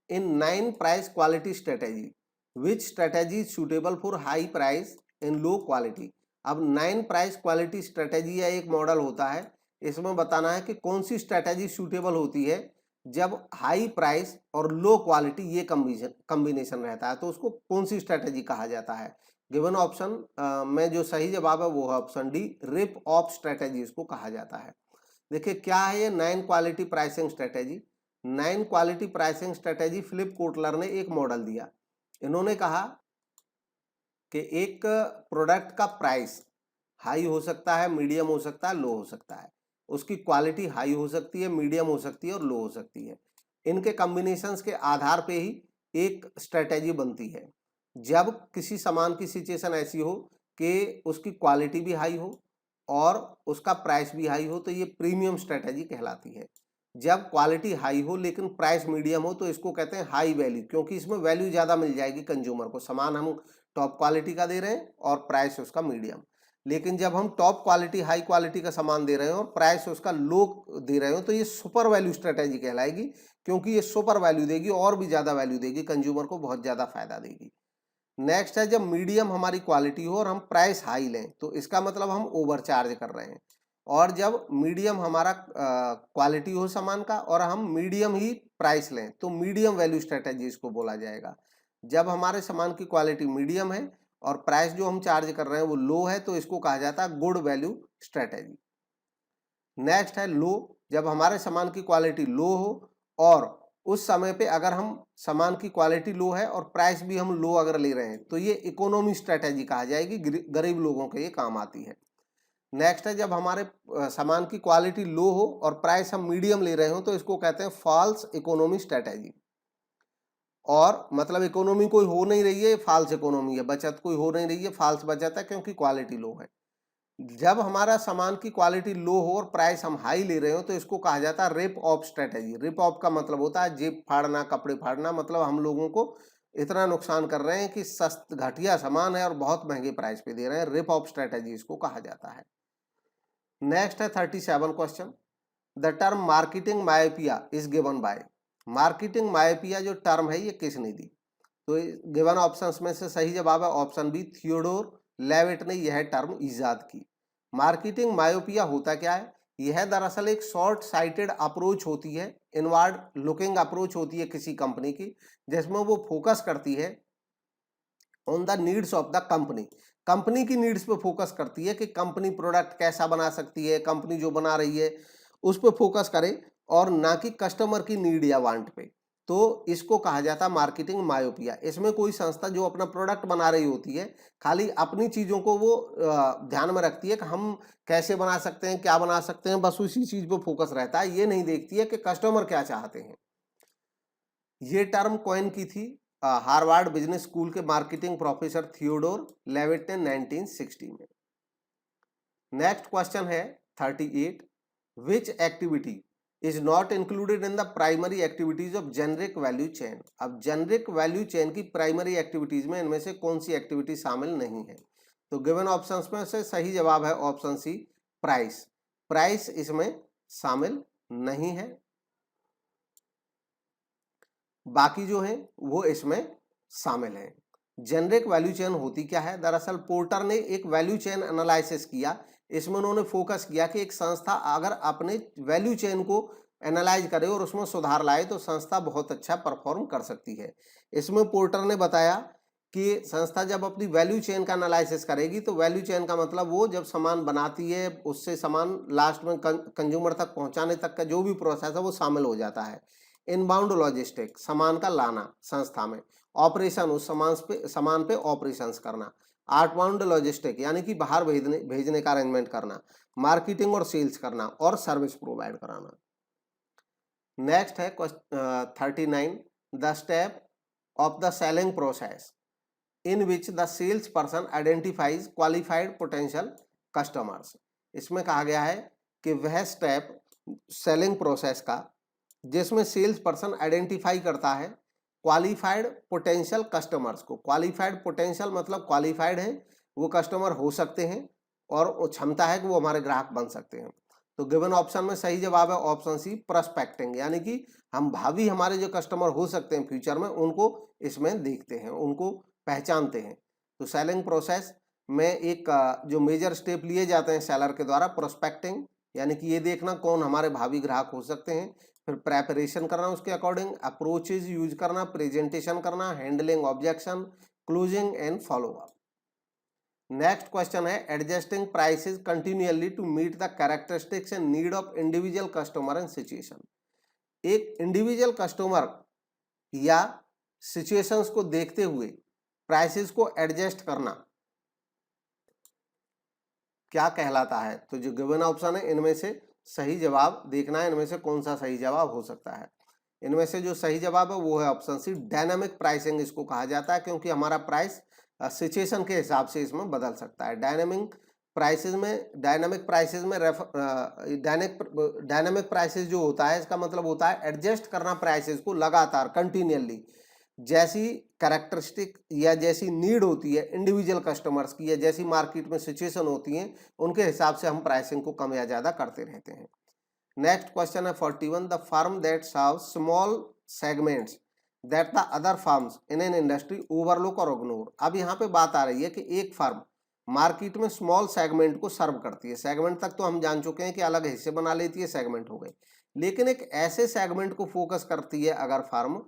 इन 9 price quality strategy which strategy suitable for high price in low quality. अब 9 प्राइस क्वालिटी स्ट्रेटेजी या एक मॉडल होता है, इसमें बताना है कि कौन सी स्ट्रेटेजी सूटेबल होती है जब हाई प्राइस और लो क्वालिटी ये कॉम्बिनेशन रहता है, तो उसको कौन सी स्ट्रेटेजी कहा जाता है। गिवन ऑप्शन में जो सही जवाब है वो है option D, rip off strategy इसको कहा जाता है। देखिए क्या है ये 9 quality pricing strategy. 9 quality pricing strategy Philip Kotler ने एक मॉडल दिया। इन्होंने कहा कि एक प्रोडक्ट का प्राइस हाई हो सकता है, मीडियम हो सकता है, लो हो सकता है। उसकी क्वालिटी हाई हो सकती है, मीडियम हो सकती है और लो हो सकती है। इनके कॉम्बिनेशंस के आधार पे ही एक स्ट्रेटेजी बनती है। जब किसी सामान की सिचुएशन ऐसी हो कि उसकी क्वालिटी भी हाई हो और उसका प्राइस भी हाई हो, तो ये प्रीमियम स्ट्रेटेजी कहलाती है। जब क्वालिटी हाई हो लेकिन प्राइस मीडियम हो तो इसको कहते हैं हाई वैल्यू, क्योंकि इसमें वैल्यू ज़्यादा मिल जाएगी कंज्यूमर को। सामान हम टॉप क्वालिटी का दे रहे हैं और प्राइस उसका मीडियम। लेकिन जब हम टॉप क्वालिटी हाई क्वालिटी का सामान दे रहे हैं और प्राइस उसका लो दे रहे हो तो ये सुपर वैल्यू स्ट्रेटेजी कहलाएगी, क्योंकि ये सुपर वैल्यू देगी और भी ज़्यादा वैल्यू देगी, कंज्यूमर को बहुत ज़्यादा फायदा देगी। नेक्स्ट है जब मीडियम हमारी क्वालिटी हो और हम प्राइस हाई लें तो इसका मतलब हम ओवर चार्ज कर रहे हैं। और जब मीडियम हमारा क्वालिटी हो सामान का और हम मीडियम ही प्राइस लें तो मीडियम वैल्यू स्ट्रेटेजी इसको बोला जाएगा। जब हमारे सामान की क्वालिटी मीडियम है और प्राइस जो हम चार्ज कर रहे हैं वो लो है तो इसको कहा जाता है गुड वैल्यू स्ट्रेटेजी। नेक्स्ट है लो, जब हमारे सामान की क्वालिटी लो हो और उस समय पे अगर हम सामान की क्वालिटी लो है और प्राइस भी हम लो अगर ले रहे हैं तो ये इकोनॉमी स्ट्रेटेजी कहा जाएगी, गरीब लोगों के ये काम आती है। नेक्स्ट है जब हमारे सामान की क्वालिटी लो हो और प्राइस हम मीडियम ले रहे हो तो इसको कहते हैं फॉल्स इकोनॉमी स्ट्रेटेजी। और मतलब इकोनॉमी कोई हो नहीं रही है, फॉल्स इकोनॉमी है, बचत कोई हो नहीं रही है, फॉल्स बचत है क्योंकि क्वालिटी लो है। जब हमारा सामान की क्वालिटी लो हो और प्राइस हम हाई ले रहे हो तो इसको कहा जाता है rib off strategy. Rip off का मतलब होता है जेब फाड़ना, कपड़े फाड़ना, मतलब हम लोगों को इतना नुकसान कर रहे हैं कि घटिया सामान है और बहुत महंगे प्राइस पे दे रहे हैं, रिप ऑफ स्ट्रेटेजी इसको कहा जाता है। नेक्स्ट है 37 question, the term marketing myopia is given by. Marketing myopia जो टर्म है ये किसने दी। तो गिवन ऑप्शंस में से सही जवाब है ऑप्शन बी, थियोडोर लेविट ने यह टर्म इजाद की। मार्केटिंग मायोपिया होता क्या है, यह दरअसल एक शॉर्ट साइटेड अप्रोच होती है, इनवर्ड लुकिंग अप्रोच होती है किसी कंपनी की, जिसमें वो फोकस करती है on the needs of the company, company की नीड्स पे फोकस करती है कि कंपनी प्रोडक्ट कैसा बना सकती है, कंपनी जो बना रही है उस पे फोकस करे और ना कि कस्टमर की नीड या वांट पे। तो इसको कहा जाता है मार्केटिंग मायोपिया। इसमें कोई संस्था जो अपना प्रोडक्ट बना रही होती है खाली अपनी चीजों को वो ध्यान में रखती है कि हम कैसे बना सकते हैं, क्या बना सकते हैं, बस उसी चीज पे फोकस रहता है, ये नहीं देखती है कि कस्टमर क्या चाहते हैं। ये टर्म कॉइन की थी हार्वर्ड बिजनेस स्कूल के मार्केटिंग प्रोफेसर थियोडोर लेविट ने 1960 में। नेक्स्ट क्वेश्चन है 38, which activity is not included in the primary activities of generic value chain. अब जेनरिक वैल्यू चेन की प्राइमरी एक्टिविटीज में इनमें से कौन सी एक्टिविटी शामिल नहीं है? तो गिवन ऑप्शंस में से सही जवाब है ऑप्शन सी, प्राइस। प्राइस इसमें शामिल नहीं है, बाकी जो है वो इसमें शामिल है। जेनरिक वैल्यू चेन होती क्या है? दरअसल पोर्टर ने एक वैल्यू चेन एनालिसिस किया, इसमें उन्होंने फोकस किया कि एक संस्था अगर अपने वैल्यू चेन को एनालाइज करे और उसमें सुधार लाए तो संस्था बहुत अच्छा परफॉर्म कर सकती है। इसमें पोर्टर ने बताया कि संस्था जब अपनी वैल्यू चेन का एनालिसिस करेगी तो वैल्यू चेन का मतलब वो जब सामान बनाती है उससे सामान लास्ट में कंज्यूमर तक पहुंचाने तक का जो भी प्रोसेस है वो शामिल हो जाता है। इनबाउंड लॉजिस्टिक, सामान का लाना संस्था में, ऑपरेशन, उस सामान पे ऑपरेशंस करना, आउटबाउंड लॉजिस्टिक यानी कि बाहर भेजने का अरेंजमेंट करना, मार्केटिंग और सेल्स करना और सर्विस प्रोवाइड कराना। नेक्स्ट है 39, the step of the selling process in which the sales person identifies qualified potential customers. इसमें कहा गया है कि वह स्टेप सेलिंग प्रोसेस का जिसमें सेल्स पर्सन आइडेंटिफाई करता है क्वालिफाइड पोटेंशियल कस्टमर्स को। क्वालिफाइड पोटेंशियल मतलब क्वालिफाइड है, वो कस्टमर हो सकते हैं और वो क्षमता है कि वो हमारे ग्राहक बन सकते हैं। तो गिवन ऑप्शन में सही जवाब है ऑप्शन सी, प्रोस्पेक्टिंग, यानी कि हम भावी हमारे जो कस्टमर हो सकते हैं फ्यूचर में उनको इसमें देखते हैं, उनको पहचानते हैं। तो सेलिंग प्रोसेस में एक जो मेजर स्टेप लिए जाते हैं सेलर के द्वारा, प्रोस्पेक्टिंग यानी कि ये देखना कौन हमारे भावी ग्राहक हो सकते हैं, फिर प्रेपरेशन करना उसके अकॉर्डिंग, अप्रोचेज यूज करना, प्रेजेंटेशन करना, handling objection, closing and follow up. Next question है adjusting prices continuously to meet the characteristics and need of individual customer and situation. एक इंडिविजुअल कस्टमर या सिचुएशंस को देखते हुए प्राइसेस को एडजस्ट करना क्या कहलाता है? तो जो गिवन ऑप्शन है इनमें से सही जवाब देखना है, इनमें से कौन सा सही जवाब हो सकता है। इनमें से जो सही जवाब है वो है ऑप्शन सी, डायनामिक प्राइसिंग इसको कहा जाता है, क्योंकि हमारा प्राइस सिचुएशन के हिसाब से इसमें बदल सकता है। डायनामिक प्राइसेस में डायनामिक प्राइसेस जो होता है इसका मतलब होता है एडजस्ट करना प्राइसेस को लगातार कंटिन्यूअली, जैसी कैरेक्टरिस्टिक या जैसी नीड होती है इंडिविजुअल कस्टमर्स की या जैसी मार्केट में सिचुएशन होती है उनके हिसाब से हम प्राइसिंग को कम या ज्यादा करते रहते हैं। नेक्स्ट क्वेश्चन है 41, the firm that serve small segments that the other firms in an industry overlook और इग्नोर। अब यहाँ पे बात आ रही है कि एक फर्म मार्केट में स्मॉल सेगमेंट को सर्व करती है। सेगमेंट तक तो हम जान चुके हैं कि अलग हिस्से बना लेती है, सेगमेंट हो गए, लेकिन एक ऐसे सेगमेंट को फोकस करती है अगर फर्म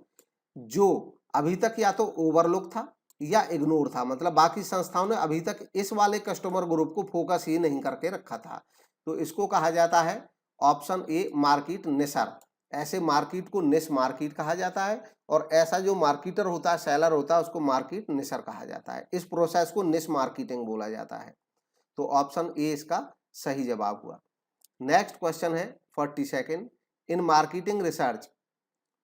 जो अभी तक या तो ओवरलुक था या इग्नोर था, मतलब बाकी संस्थाओं ने अभी तक इस वाले कस्टमर ग्रुप को फोकस ही नहीं करके रखा था, तो इसको कहा जाता है ऑप्शन ए, मार्केट निशर। ऐसे मार्केट को निश मार्केट कहा जाता है और ऐसा जो मार्केटर होता है, सेलर होता है, उसको मार्केट निशर कहा जाता है। इस प्रोसेस को निश मार्केटिंग बोला जाता है। तो ऑप्शन ए इसका सही जवाब हुआ। नेक्स्ट क्वेश्चन है 42, in marketing research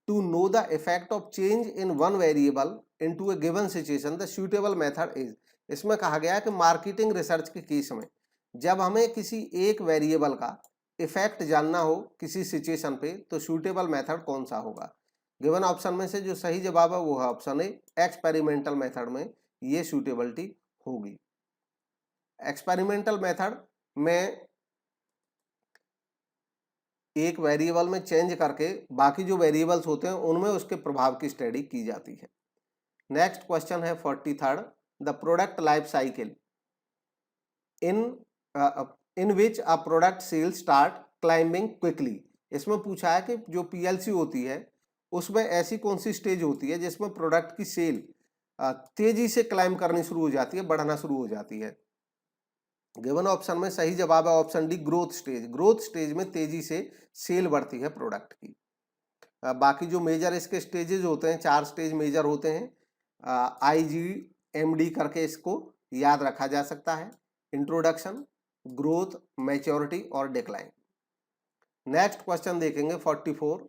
to know the effect of change in one variable into a given situation the suitable method is। इसमें कहा गया है कि मार्केटिंग रिसर्च के केस में जब हमें किसी एक वेरिएबल का इफेक्ट जानना हो किसी सिचुएशन पे तो सूटेबल मेथड कौन सा होगा? गिवन ऑप्शन में से जो सही जवाब है वो है ऑप्शन ए, एक्सपेरिमेंटल मेथड में ये सूटेबिलिटी होगी। एक्सपेरिमेंटल मेथड में एक वेरिएबल में चेंज करके बाकी जो वेरिएबल्स होते हैं उनमें उसके प्रभाव की स्टडी की जाती है। नेक्स्ट क्वेश्चन है 43, the product life cycle in which a product cell start climbing quickly. इसमें पूछा है कि जो पीएलसी होती है उसमें ऐसी कौन सी स्टेज होती है जिसमें प्रोडक्ट की सेल तेजी से क्लाइम करनी शुरू हो जाती है, बढ़ना शुरू हो जाती है। गिवन ऑप्शन में सही जवाब है option D growth stage. Growth stage में तेजी से सेल बढ़ती है प्रोडक्ट की। बाकी जो मेजर इसके स्टेजेस होते हैं, 4 स्टेज मेजर होते हैं, IGMD करके इसको याद रखा जा सकता है। इंट्रोडक्शन, ग्रोथ, मैच्योरिटी और डिक्लाइन। नेक्स्ट क्वेश्चन देखेंगे 44।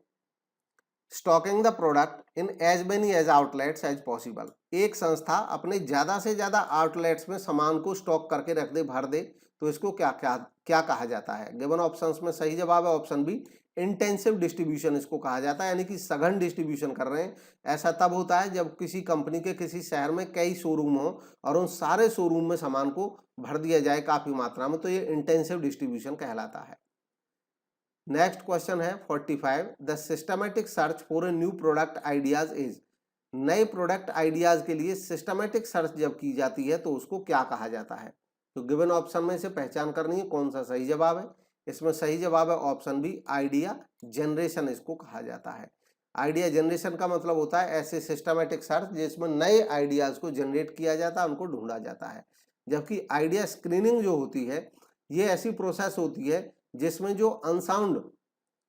Stocking the product in as many as outlets as possible. एक संस्था अपने ज्यादा से ज्यादा आउटलेट्स में सामान को स्टॉक करके रख दे, भर दे, तो इसको क्या क्या क्या कहा जाता है? गिवन ऑप्शंस में सही जवाब है ऑप्शन बी इंटेंसिव डिस्ट्रीब्यूशन इसको कहा जाता है, यानी कि सघन डिस्ट्रीब्यूशन कर रहे हैं। ऐसा तब होता है जब किसी कंपनी के किसी शहर में कई शोरूम हो और उन सारे शोरूम में सामान को भर दिया जाए काफी मात्रा में, तो ये इंटेंसिव डिस्ट्रीब्यूशन कहलाता है। नेक्स्ट क्वेश्चन है 45। The systematic search for a new product ideas is. नए प्रोडक्ट आइडियाज के लिए सिस्टमैटिक सर्च जब की जाती है तो उसको क्या कहा जाता है? तो गिवन ऑप्शन में से पहचान करनी है कौन सा सही जवाब है। इसमें सही जवाब है ऑप्शन बी आइडिया जनरेशन इसको कहा जाता है। आइडिया जनरेशन का मतलब होता है ऐसे सिस्टमैटिक सर्च जिसमें नए आइडियाज को जनरेट किया जाता है, उनको ढूंढा जाता है। जबकि आइडिया स्क्रीनिंग जो होती है ये ऐसी प्रोसेस होती है जिसमें जो अनसाउंड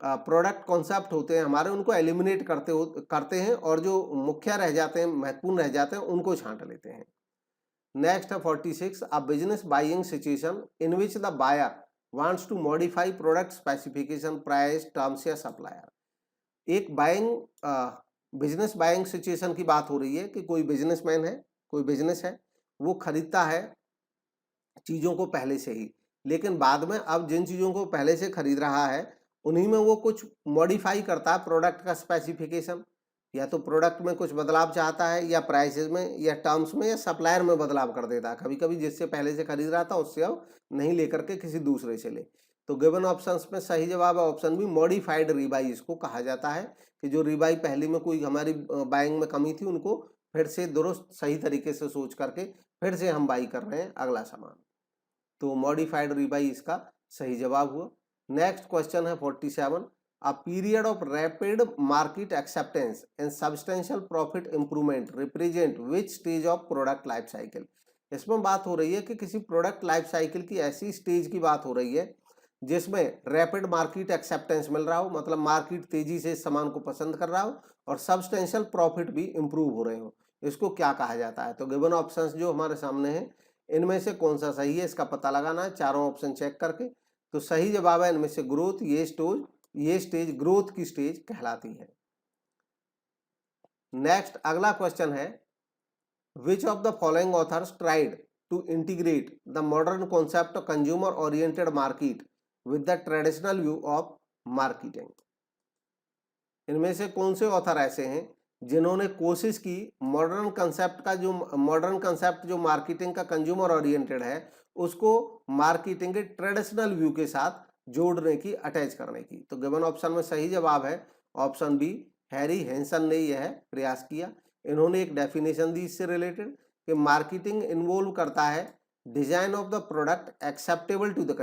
प्रोडक्ट कॉन्सेप्ट होते हैं हमारे, उनको एलिमिनेट करते हैं और जो मुख्य रह जाते हैं, महत्वपूर्ण रह जाते हैं, उनको छांट लेते हैं। नेक्स्ट है 46। A business buying situation in which the buyer wants to modify product specification, price, terms या सप्लायर। एक बिजनेस बाइंग सिचुएशन की बात हो रही है कि कोई बिजनेसमैन है, कोई बिजनेस है, वो खरीदता है चीजों को पहले से ही, लेकिन बाद में अब जिन चीजों को पहले से खरीद रहा है उन्हीं में वो कुछ मॉडिफाई करता है प्रोडक्ट का स्पेसिफिकेशन, या तो प्रोडक्ट में कुछ बदलाव चाहता है, या प्राइसेस में, या टर्म्स में, या सप्लायर में बदलाव कर देता है। कभी कभी जिससे पहले से खरीद रहा था उससे अब नहीं लेकर के किसी दूसरे से ले। तो गिवन ऑप्शंस में सही जवाब है ऑप्शन बी मॉडिफाइड रीबाई इसको कहा जाता है, कि जो रीबाई पहले में कोई हमारी बाइंग में कमी थी उनको फिर से दुरुस्त सही तरीके से सोच करके फिर से हम बाई कर रहे हैं अगला सामान। तो मॉडिफाइड रीबाई इसका सही जवाब हुआ। नेक्स्ट क्वेश्चन है 47। A period of rapid market acceptance and substantial profit improvement represent which stage of product life cycle. इसमें बात हो रही है कि किसी प्रोडक्ट लाइफ साइकिल की ऐसी स्टेज की बात हो रही है जिसमें रैपिड मार्केट एक्सेप्टेंस मिल रहा हो, मतलब मार्केट तेजी से इस सामान को पसंद कर रहा हो, और सब्सटेंशियल प्रॉफिट भी इंप्रूव हो रहे हो। इसको क्या कहा जाता है? तो गिवन ऑप्शंस जो हमारे सामने हैं इनमें से कौन सा सही है इसका पता लगाना है चारों ऑप्शन चेक करके। तो सही जवाब है इनमें से ग्रोथ। ये स्टेज ग्रोथ की स्टेज कहलाती है। नेक्स्ट अगला क्वेश्चन है which of the following authors tried to integrate the modern concept of consumer oriented market with the traditional view of marketing. इनमें से कौन से ऑथर ऐसे हैं जिन्होंने कोशिश की मॉडर्न कंसेप्ट जो मार्केटिंग का कंज्यूमर ओरिएंटेड है उसको मार्केटिंग के ट्रेडिशनल व्यू के साथ जोड़ने की, अटैच करने की। तो गिवन ऑप्शन में सही जवाब है ऑप्शन बी हैरी हेंसन ने यह प्रयास किया। इन्होंने एक डेफिनेशन दी इससे रिलेटेड कि मार्केटिंग इन्वॉल्व करता है design of the product acceptable to the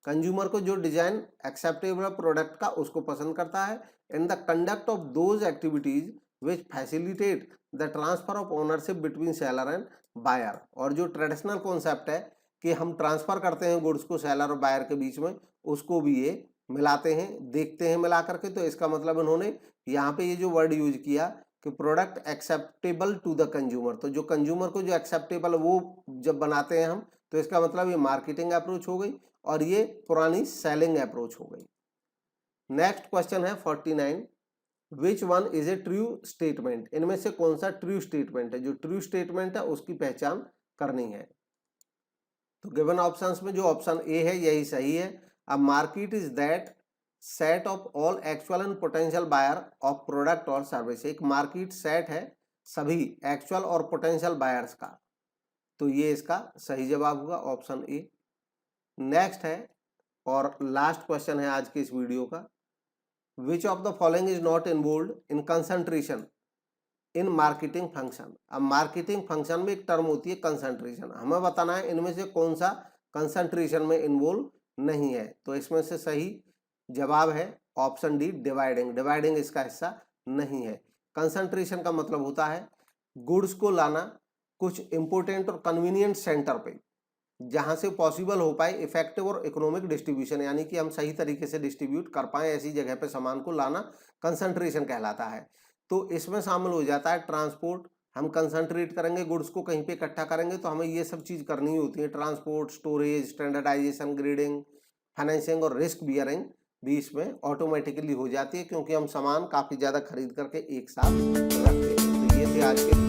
consumer को जो डिजाइन एक्सेप्टेबल प्रोडक्ट का उसको पसंद करता है, and the conduct of those activities which facilitate the transfer of ownership between seller and buyer. और जो ट्रेडिशनल कॉन्सेप्ट है कि हम ट्रांसफर करते हैं गुड्स को सेलर और बायर के बीच में, उसको भी ये मिलाते हैं, देखते हैं मिला करके। तो इसका मतलब इन्होंने यहाँ पे ये जो वर्ड यूज किया कि product acceptable to the consumer, तो जो कंज्यूमर को जो एक्सेप्टेबल वो जब बनाते हैं हम, तो इसका मतलब ये मार्केटिंग अप्रोच हो गई और ये पुरानी सेलिंग अप्रोच हो गई। नेक्स्ट क्वेश्चन है 49। Which one is a true statement. इनमें से कौन सा ट्रू स्टेटमेंट है? जो ट्रू स्टेटमेंट है उसकी पहचान करनी है। तो गिवन ऑप्शंस में जो ऑप्शन ए है यही सही है। A market is that set of all actual and potential buyer of product और सर्विस। एक मार्केट सेट है सभी एक्चुअल और पोटेंशियल बायर्स का, तो ये इसका सही जवाब होगा ऑप्शन ए। नेक्स्ट है और लास्ट क्वेश्चन है आज के इस वीडियो का। विच of the following is not involved in concentration in marketing function. अब मार्केटिंग फंक्शन में एक टर्म होती है कंसंट्रेशन, हमें बताना है इनमें से कौन सा कंसंट्रेशन में इन्वॉल्व नहीं है। तो इसमें से सही जवाब है ऑप्शन डी डिवाइडिंग। डिवाइडिंग इसका हिस्सा नहीं है। कंसंट्रेशन का मतलब होता है गुड्स को लाना कुछ इम्पोर्टेंट और कन्वीनियंट सेंटर पे, जहां से पॉसिबल हो पाए इफेक्टिव और इकोनॉमिक डिस्ट्रीब्यूशन, यानी कि हम सही तरीके से डिस्ट्रीब्यूट कर पाए, ऐसी जगह पे सामान को लाना कंसंट्रेशन कहलाता है। तो इसमें शामिल हो जाता है ट्रांसपोर्ट। हम कंसंट्रेट करेंगे, गुड्स को कहीं पे इकट्ठा करेंगे, तो हमें ये सब चीज़ करनी होती है, transport, storage, standardisation, grading, financing और रिस्क बियरिंग भी इसमें ऑटोमेटिकली हो जाती है, क्योंकि हम सामान काफ़ी ज़्यादा खरीद करके एक साथ रखते हैं। तो ये थे आज के